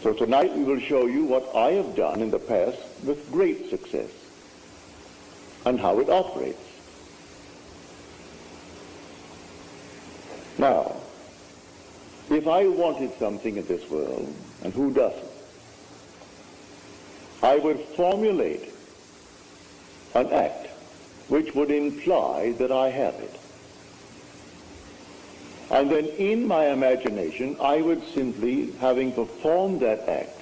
So tonight we will show you what I have done in the past with great success and how it operates. Now, if I wanted something in this world, and who doesn't, I would formulate an act which would imply that I have it. And then in my imagination, I would simply, having performed that act,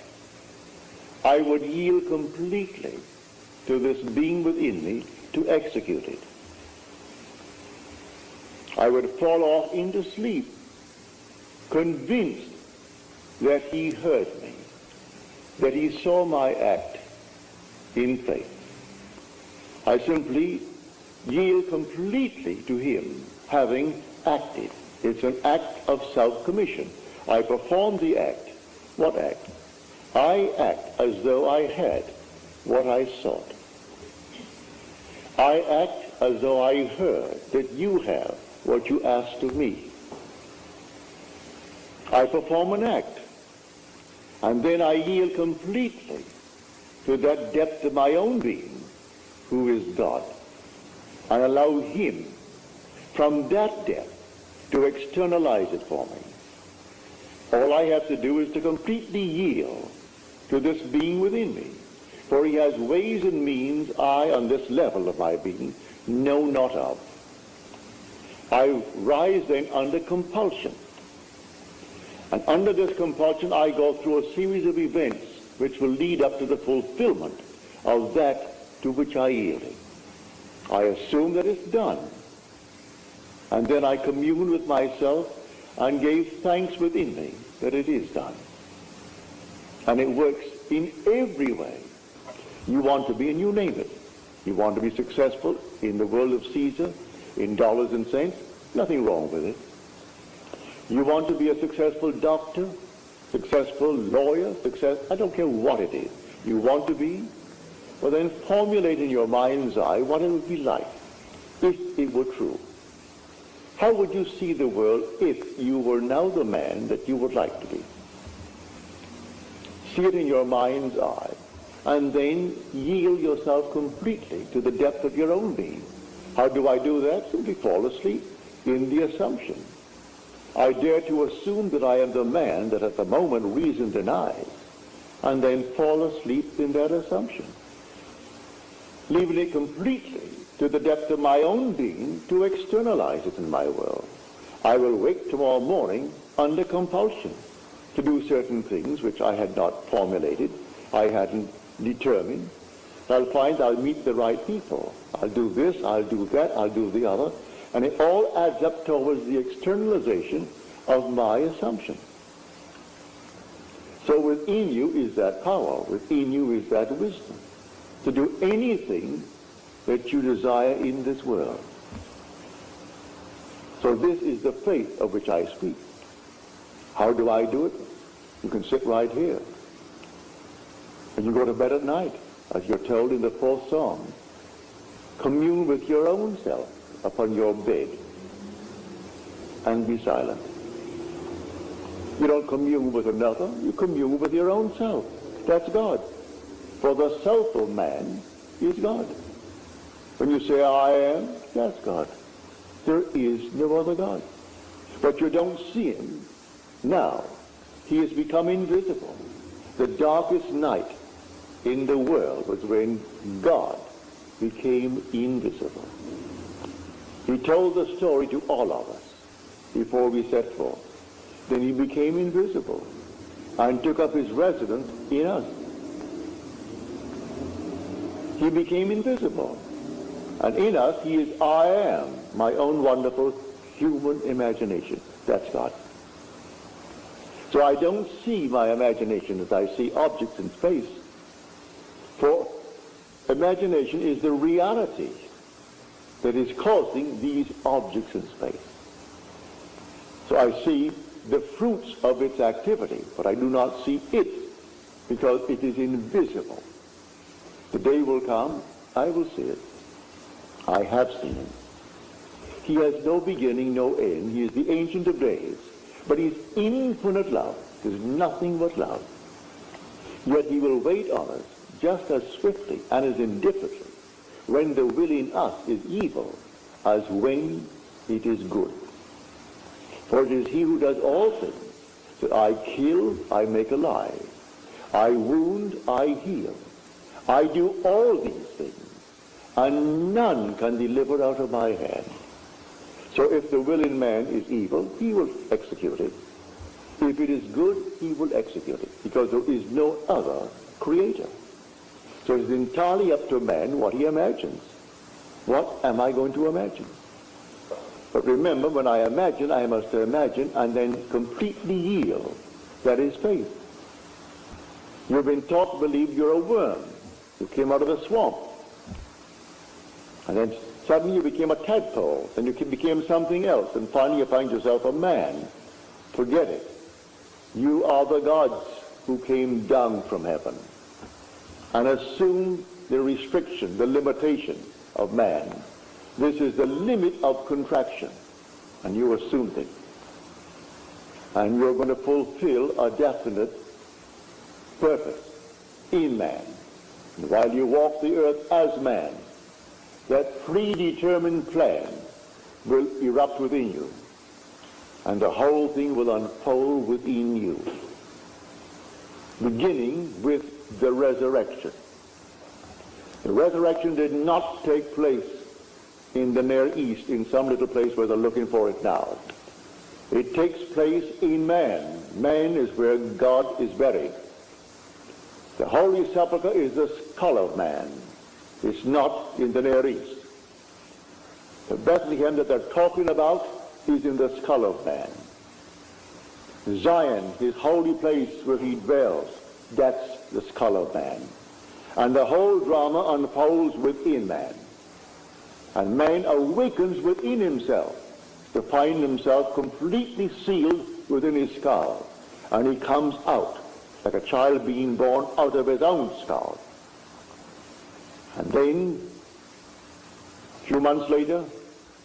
I would yield completely to this being within me to execute it. I would fall off into sleep, convinced that he heard me, that he saw my act in faith. I simply yield completely to him, having acted. It's an act of self-commission. I perform the act. What act? I act as though I had what I sought. I act as though I heard that you have what you asked of me. I perform an act, and then I yield completely to that depth of my own being, who is God, and allow him from that depth to externalize it for me. All I have to do is to completely yield to this being within me, for he has ways and means I, on this level of my being, know not of. I rise then under compulsion. And under this compulsion, I go through a series of events which will lead up to the fulfillment of that to which I yielded. I assume that it's done. And then I commune with myself and gave thanks within me that it is done. And it works in every way you want to be, and you name it. You want to be successful in the world of Caesar, in dollars and cents, nothing wrong with it. You want to be a successful doctor, successful lawyer, I don't care what it is. You want to be, well then formulate in your mind's eye what it would be like if it were true. How would you see the world if you were now the man that you would like to be? See it in your mind's eye, and then yield yourself completely to the depth of your own being. How do I do that? Simply fall asleep in the assumption. I dare to assume that I am the man that at the moment reason denies, and then fall asleep in that assumption, leaving it completely to the depth of my own being to externalize it in my world. I will wake tomorrow morning under compulsion to do certain things which I had not formulated, I hadn't determined. I'll find I'll meet the right people. I'll do this, I'll do that, I'll do the other. And it all adds up towards the externalization of my assumption. So within you is that power, within you is that wisdom to do anything that you desire in this world. So this is the faith of which I speak. How do I do it? You can sit right here. And you go to bed at night, as you're told in the 4th Psalm. Commune with your own self upon your bed and be silent. You don't commune with another, you commune with your own self. That's God. For the self of man is God. When you say I am, that's God. There is no other God. But you don't see him now. He has become invisible. The darkest night in the world was when God became invisible. He told the story to all of us before we set forth. Then he became invisible and took up his residence in us. He became invisible. And in us he is I am, my own wonderful human imagination. That's God. So I don't see my imagination as I see objects in space. For imagination is the reality that is causing these objects in space. So I see the fruits of its activity, but I do not see it because it is invisible. The day will come, I will see it. I have seen him. He has no beginning, no end. He is the Ancient of Days. But he's infinite love. There's nothing but love. Yet he will wait on us just as swiftly and as indifferently when the will in us is evil as when it is good. For it is he who does all things, that I kill, I make alive. I wound, I heal. I do all these things, and none can deliver out of my hand. So if the will in man is evil, he will execute it. If it is good, he will execute it, because there is no other creator. So it is entirely up to man what he imagines. What am I going to imagine? But remember, when I imagine, I must imagine and then completely yield. That is faith. You've been taught to believe you're a worm. You came out of a swamp. And then suddenly you became a tadpole. Then you became something else. And finally you find yourself a man. Forget it. You are the gods who came down from heaven and assumed the restriction, the limitation of man. This is the limit of contraction, and you assumed it. And you're going to fulfill a definite purpose in man. And while you walk the earth as man, that predetermined plan will erupt within you, and the whole thing will unfold within you, beginning with the resurrection. The resurrection did not take place in the Near East, in some little place where they're looking for it now. It takes place in man. Man is where God is buried. The Holy Sepulchre is the skull of man. It's not in the Near East. The Bethlehem that they're talking about is in the skull of man. Zion, his holy place where he dwells, that's the skull of man. And the whole drama unfolds within man. And man awakens within himself to find himself completely sealed within his skull. And he comes out like a child being born out of his own skull. And then, a few months later,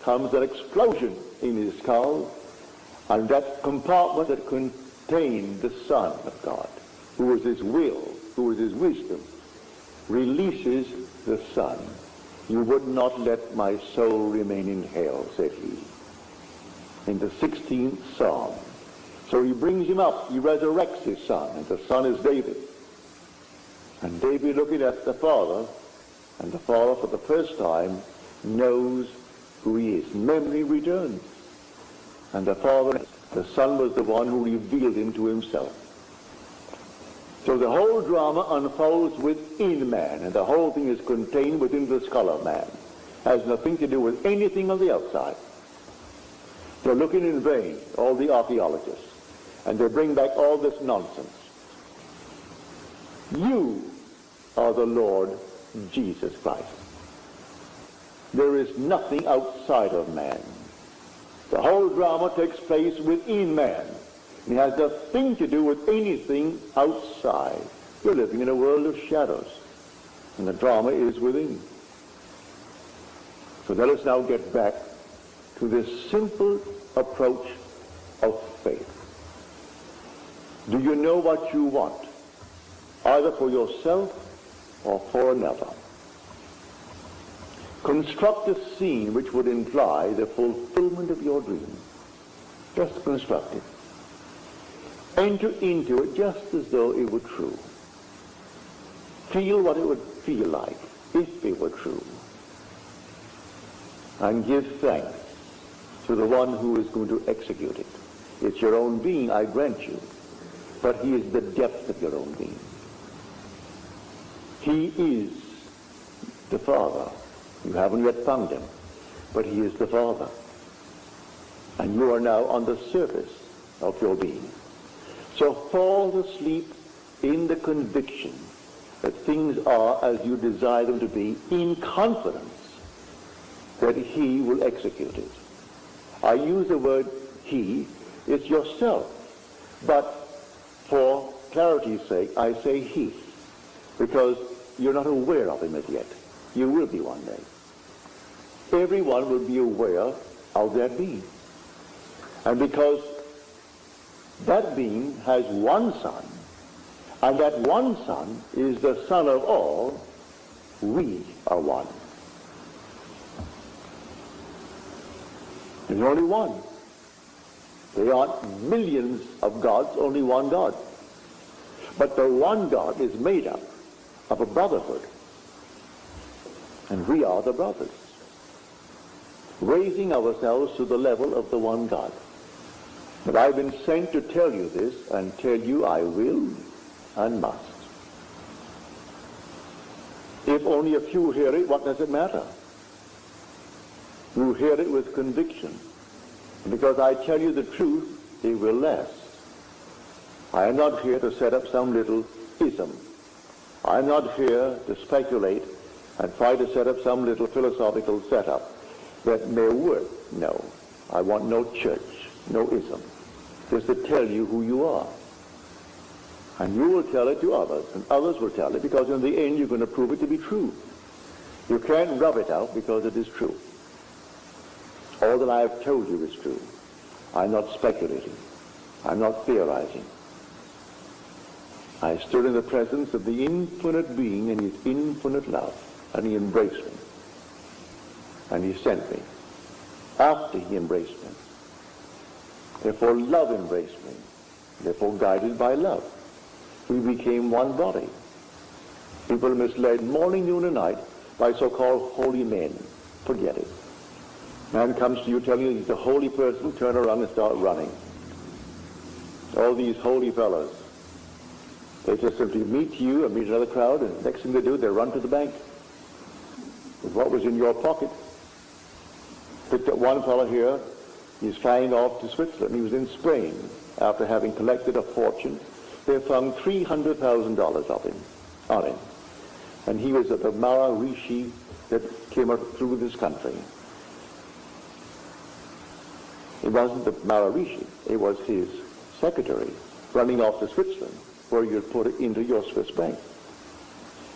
comes an explosion in his skull, and that compartment that contained the Son of God, who was his will, who was his wisdom, releases the Son. You would not let my soul remain in hell, said he, in the 16th Psalm. So he brings him up, he resurrects his son, and the son is David. And David, looking at the Father, and the Father for the first time knows who he is. Memory returns. And the Father, the Son was the one who revealed him to himself. So the whole drama unfolds within man, and the whole thing is contained within the skull of man. Has nothing to do with anything on the outside. They're looking in vain, all the archaeologists, and they bring back all this nonsense. You are the Lord Jesus Christ. There is nothing outside of man. The whole drama takes place within man. It has nothing to do with anything outside. You're living in a world of shadows, and the drama is within. So let us now get back to this simple approach of faith. Do you know what you want, either for yourself or for another? Construct a scene which would imply the fulfillment of your dream. Just construct it. Enter into it just as though it were true. Feel what it would feel like if it were true. And give thanks to the one who is going to execute it. It's your own being, I grant you, but he is the depth of your own being. He is the Father. You haven't yet found him, but he is the Father. And you are now on the surface of your being. So fall asleep in the conviction that things are as you desire them to be, in confidence that he will execute it. I use the word he, it's yourself. But for clarity's sake, I say he, because you're not aware of him as yet. You will be one day. Everyone will be aware of that being. And because that being has one son, And that one Son is the Son of all. We are one. There's only one. There aren't millions of gods, only one God. But the one God is made up of a brotherhood. And we are the brothers, raising ourselves to the level of the one God. But I've been sent to tell you this, and tell you I will and must. If only a few hear it, what does it matter? You hear it with conviction. Because I tell you the truth, it will last. I am not here to set up some little ism. I am not here to speculate and try to set up some little philosophical setup that may work. No. I want no church, no ism. Just to tell you who you are. And you will tell it to others, and others will tell it, because in the end you're going to prove it to be true. You can't rub it out because it is true. All that I have told you is true. I'm not speculating. I'm not theorizing. I stood in the presence of the infinite being and his infinite love, and he embraced me. And he sent me after he embraced me. Therefore love embraced me. Therefore guided by love. We became one body. People are misled morning, noon, and night by so-called holy men. Forget it. Man comes to you telling you he's a holy person, turn around and start running. All these holy fellows, they just simply meet you and meet another crowd, and next thing they do, they run to the bank with what was in your pocket. Picked up one fellow here, he's flying off to Switzerland. He was in Spain after having collected a fortune. They found $300,000 on him. And he was at the Maharishi that came up through this country. It wasn't the Maharishi, it was his secretary running off to Switzerland, where you'd put it into your Swiss bank.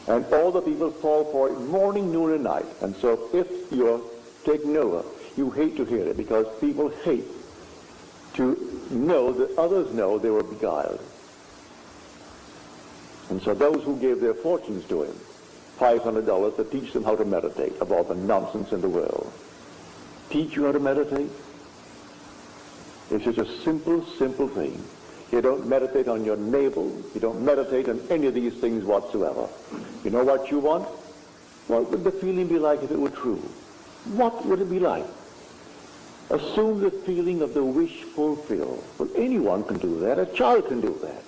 And all the people fall for it morning, noon, and night. And so if you're taken over, you hate to hear it, because people hate to know that others know they were beguiled. And so those who gave their fortunes to him, $500 to teach them how to meditate, of all the nonsense in the world. Teach you how to meditate? It's just a simple, simple thing. You don't meditate on your navel. You don't meditate on any of these things whatsoever. You know what you want? What would the feeling be like if it were true? What would it be like? Assume the feeling of the wish fulfilled. Well, anyone can do that. A child can do that.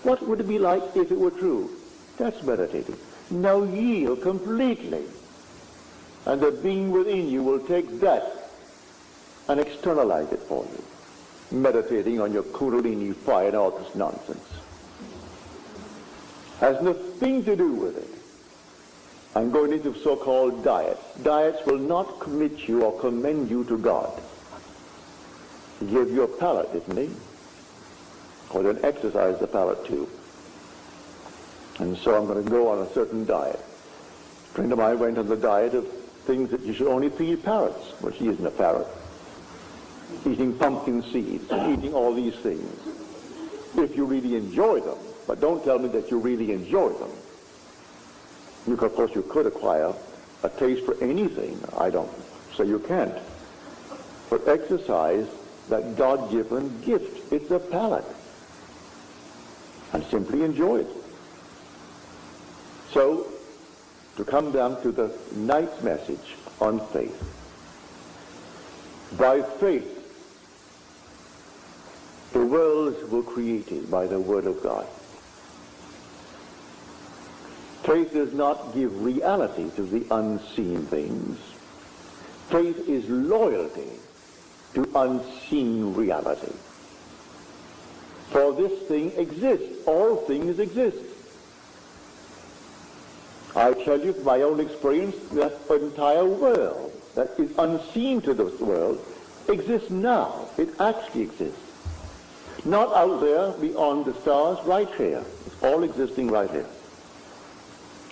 What would it be like if it were true? That's meditating. Now yield completely. And the being within you will take that and externalize it for you. Meditating on your Kundalini fire and all this nonsense. Has nothing to do with it. I'm going into so-called diets. Diets will not commit you or commend you to God. He gave you a palate, didn't he? Or then exercise the palate too. And so I'm going to go on a certain diet. A friend of mine went on the diet of things that you should only feed parrots. Well, she isn't a parrot. Eating pumpkin seeds, and eating all these things. If you really enjoy them, but don't tell me that you really enjoy them. Of course, you could acquire a taste for anything. I don't say you can't. But exercise that God-given gift. It's a palate. And simply enjoy it. So, to come down to the night's message on faith. By faith, the worlds were created by the Word of God. Faith does not give reality to the unseen things. Faith is loyalty to unseen reality. For this thing exists. All things exist. I tell you from my own experience that the entire world that is unseen to this world exists now. It actually exists. Not out there beyond the stars, right here. It's all existing right here.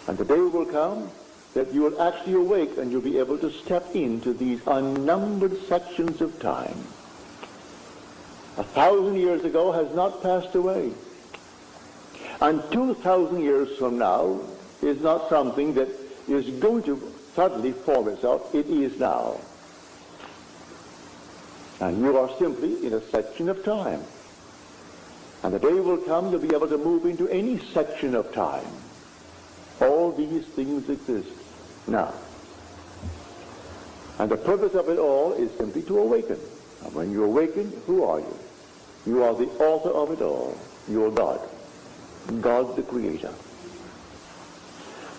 And the day will come that you will actually awake and you'll be able to step into these unnumbered sections of time. 1,000 years ago has not passed away. And 2,000 years from now is not something that is going to suddenly form itself. It is now. And you are simply in a section of time. And the day will come you'll be able to move into any section of time. All these things exist now. And the purpose of it all is simply to awaken. And when you awaken, who are you? You are the author of it all. You are God. God the Creator.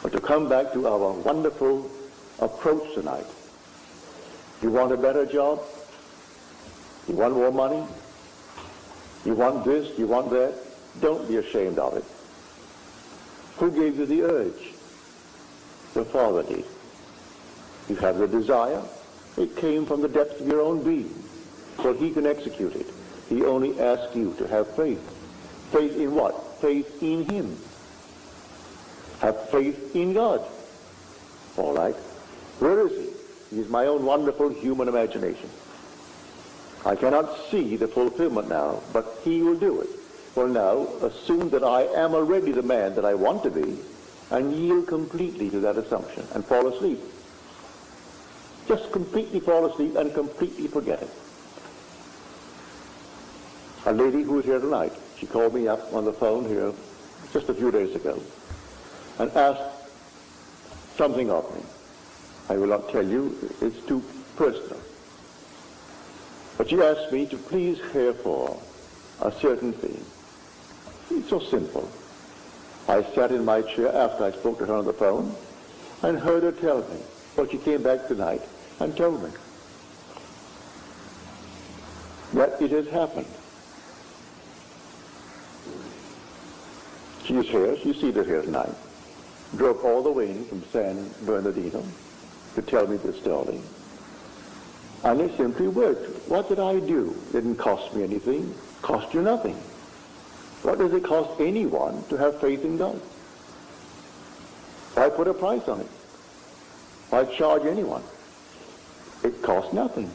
But to come back to our wonderful approach tonight, you want a better job? You want more money? You want this? You want that? Don't be ashamed of it. Who gave you the urge? The Father did. You have the desire. It came from the depths of your own being. So he can execute it. He only asks you to have faith. Faith in what? Faith in him. Have faith in God. All right. Where is he? He is my own wonderful human imagination. I cannot see the fulfillment now, but he will do it. Well, now, assume that I am already the man that I want to be, and yield completely to that assumption, and fall asleep. Just completely fall asleep and completely forget it. A lady who is here tonight, she called me up on the phone here just a few days ago, and asked something of me. I will not tell you, it's too personal. But she asked me to please care for a certain thing. It's so simple. I sat in my chair after I spoke to her on the phone and heard her tell me. Well, she came back tonight and told me that it has happened. She is here. She's seated here tonight. Drove all the way in from San Bernardino to tell me this story. And it simply worked. What did I do? It didn't cost me anything. Cost you nothing. What does it cost anyone to have faith in God? Why put a price on it? Why charge anyone? It costs nothing.